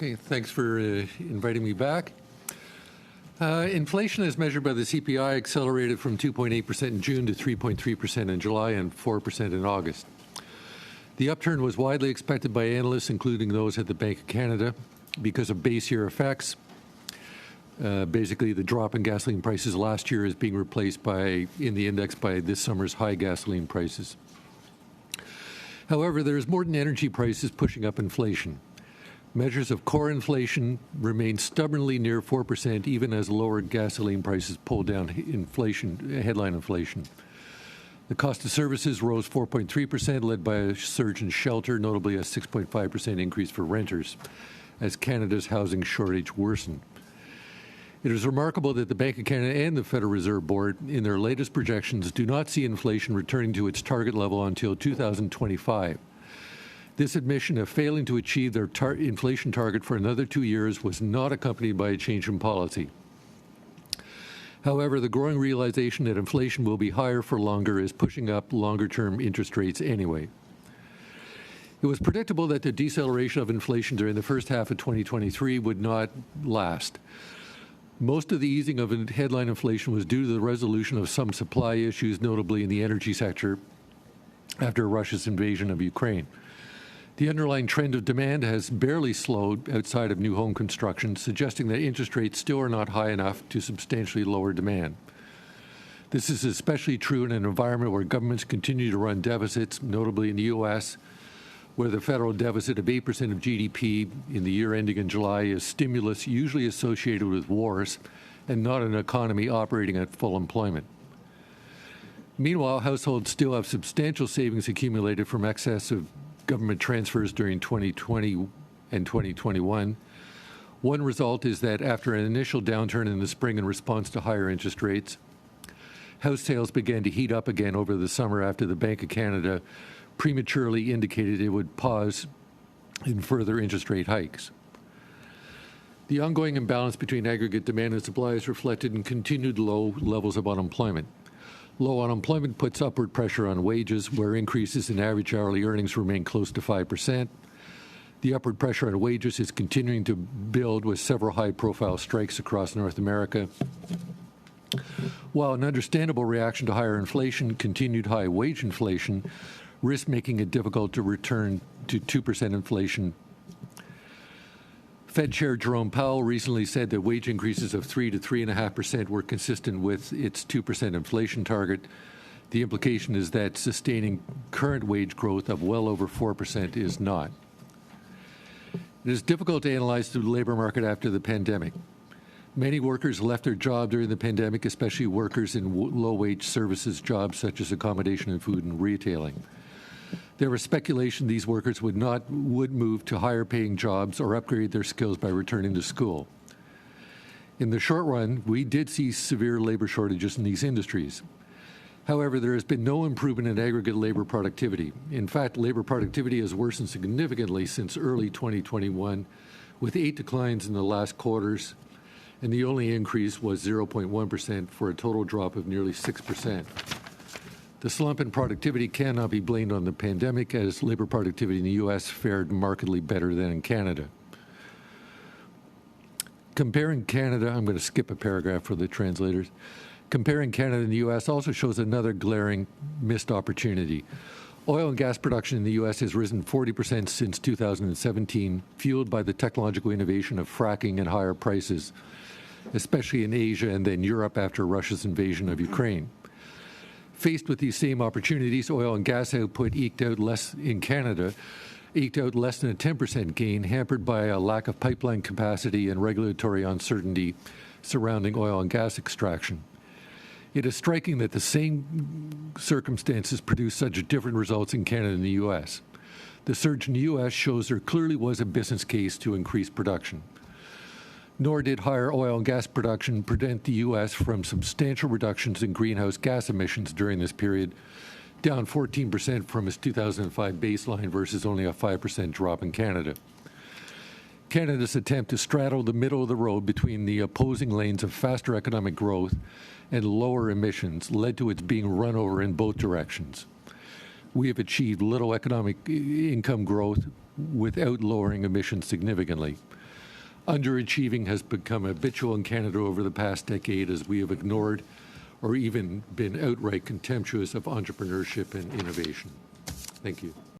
Okay, thanks for inviting me back. Inflation as measured by the CPI accelerated from 2.8% in June to 3.3% in July and 4% in August. The upturn was widely expected by analysts, including those at the Bank of Canada, because of base year effects. Basically, the drop in gasoline prices last year is being replaced in the index by this summer's high gasoline prices. However, there is more than energy prices pushing up inflation. Measures of core inflation remain stubbornly near 4%, even as lower gasoline prices pull down headline inflation. The cost of services rose 4.3%, led by a surge in shelter, notably a 6.5% increase for renters, as Canada's housing shortage worsened. It is remarkable that the Bank of Canada and the Federal Reserve Board, in their latest projections, do not see inflation returning to its target level until 2025. This admission of failing to achieve their inflation target for another 2 years was not accompanied by a change in policy. However, the growing realization that inflation will be higher for longer is pushing up longer-term interest rates anyway. It was predictable that the deceleration of inflation during the first half of 2023 would not last. Most of the easing of headline inflation was due to the resolution of some supply issues, notably in the energy sector, after Russia's invasion of Ukraine. The underlying trend of demand has barely slowed outside of new home construction, suggesting that interest rates still are not high enough to substantially lower demand. This is especially true in an environment where governments continue to run deficits, notably in the U.S., where the federal deficit of 8% of GDP in the year ending in July is stimulus usually associated with wars and not an economy operating at full employment. Meanwhile, households still have substantial savings accumulated from excessive government transfers during 2020 and 2021. One result is that after an initial downturn in the spring in response to higher interest rates, house sales began to heat up again over the summer after the Bank of Canada prematurely indicated it would pause in further interest rate hikes. The ongoing imbalance between aggregate demand and supply is reflected in continued low levels of unemployment. Low unemployment puts upward pressure on wages, where increases in average hourly earnings remain close to 5%. The upward pressure on wages is continuing to build with several high-profile strikes across North America. While an understandable reaction to higher inflation, continued high wage inflation risks making it difficult to return to 2% inflation. Fed Chair Jerome Powell recently said that wage increases of 3 to 3.5% were consistent with its 2% inflation target. The implication is that sustaining current wage growth of well over 4% is not. It is difficult to analyze the labor market after the pandemic. Many workers left their job during the pandemic, especially workers in low-wage services jobs such as accommodation and food and retailing. There was speculation these workers would move to higher-paying jobs or upgrade their skills by returning to school. In the short run, we did see severe labor shortages in these industries. However, there has been no improvement in aggregate labor productivity. In fact, labor productivity has worsened significantly since early 2021, with 8 declines in the last quarters, and the only increase was 0.1% for a total drop of nearly 6%. The slump in productivity cannot be blamed on the pandemic, as labor productivity in the U.S. fared markedly better than in Canada. Comparing Canada, I'm going to skip a paragraph for the translators. Comparing Canada and the U.S. also shows another glaring missed opportunity. Oil and gas production in the U.S. has risen 40% since 2017, fueled by the technological innovation of fracking and higher prices, especially in Asia and then Europe after Russia's invasion of Ukraine. Faced with these same opportunities, oil and gas output eked out less than a 10% gain, hampered by a lack of pipeline capacity and regulatory uncertainty surrounding oil and gas extraction. It is striking that the same circumstances produce such different results in Canada and the U.S. The surge in the U.S. shows there clearly was a business case to increase production. Nor did higher oil and gas production prevent the U.S. from substantial reductions in greenhouse gas emissions during this period, down 14% from its 2005 baseline versus only a 5% drop in Canada. Canada's attempt to straddle the middle of the road between the opposing lanes of faster economic growth and lower emissions led to its being run over in both directions. We have achieved little economic income growth without lowering emissions significantly. Underachieving has become habitual in Canada over the past decade as we have ignored or even been outright contemptuous of entrepreneurship and innovation. Thank you.